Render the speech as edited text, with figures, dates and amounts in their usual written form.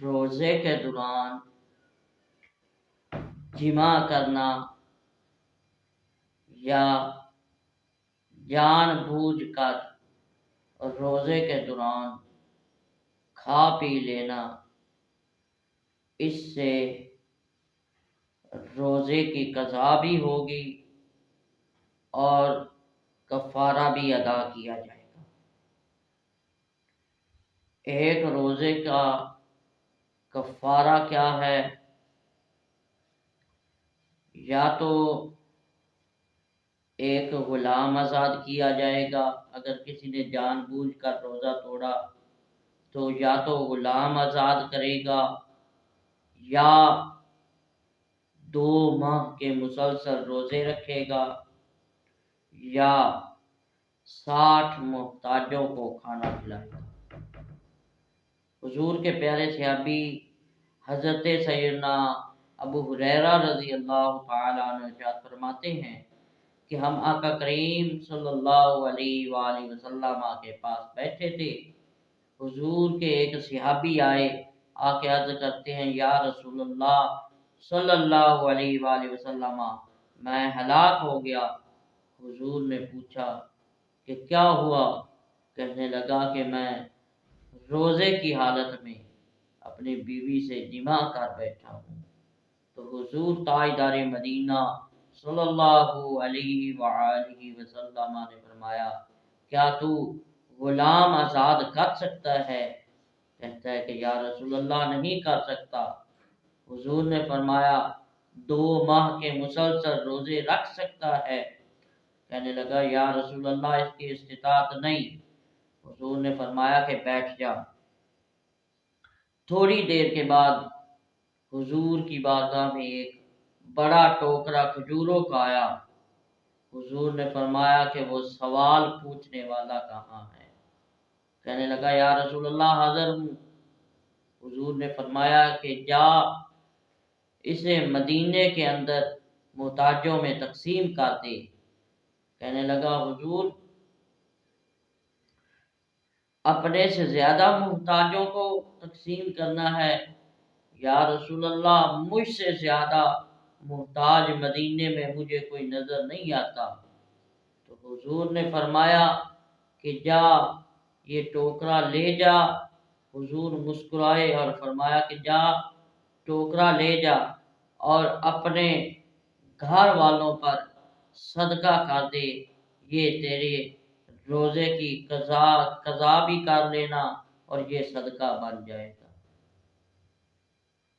روزے کے دوران جمع کرنا یا جان بوجھ کر روزے کے دوران کھا پی لینا، اس سے روزے کی قضا بھی ہوگی اور کفارہ بھی ادا کیا جائے گا۔ ایک روزے کا کفارہ کیا ہے؟ یا تو ایک غلام آزاد کیا جائے گا، اگر کسی نے جان بوجھ کر روزہ توڑا تو یا تو غلام آزاد کرے گا یا 2 ماہ کے مسلسل روزے رکھے گا یا 60 محتاجوں کو کھانا کھلائے گا۔ حضور کے پیارے صحابی حضرت سیدنا ابو ہریرہ رضی اللہ تعالی عنہ ارشاد فرماتے ہیں کہ ہم آقا کریم صلی اللہ علیہ وآلہ وسلم کے پاس بیٹھے تھے، حضور کے ایک صحابی آئے، آ کے عرض کرتے ہیں یا رسول اللہ صلی اللہ علیہ وآلہ وسلم میں ہلاک ہو گیا۔ حضور نے پوچھا کہ کیا ہوا؟ کہنے لگا کہ میں روزے کی حالت میں اپنی بیوی سے جمع کر بیٹھا ہوں۔ تو حضور تاجدار مدینہ صلی اللہ علیہ وآلہ وسلم نے فرمایا کیا تو غلام آزاد کر سکتا ہے؟ کہتا ہے کہ یا رسول اللہ نہیں کر سکتا۔ حضور نے فرمایا 2 ماہ کے مسلسل روزے رکھ سکتا ہے؟ کہنے لگا یا رسول اللہ اس کی استطاعت نہیں۔ حضور نے فرمایا کہ بیٹھ جا۔ تھوڑی دیر کے بعد حضور کی بارگاہ میں ایک بڑا ٹوکرا کھجوروں کا آیا۔ حضور نے فرمایا کہ وہ سوال پوچھنے والا کہاں ہے؟ کہنے لگا یا رسول اللہ حاضر ہوں۔ حضور نے فرمایا کہ جا اسے مدینے کے اندر محتاجوں میں تقسیم کر دے۔ کہنے لگا حضور اپنے سے زیادہ محتاجوں کو تقسیم کرنا ہے؟ یا رسول اللہ مجھ سے زیادہ محتاج مدینے میں مجھے کوئی نظر نہیں آتا۔ تو حضور نے فرمایا کہ جا یہ ٹوکرا لے جا۔ حضور مسکرائے اور فرمایا کہ جا ٹوکرا لے جا اور اپنے گھر والوں پر صدقہ کر دے، یہ تیرے روزے کی قضا بھی کر لینا اور یہ صدقہ بن جائے گا۔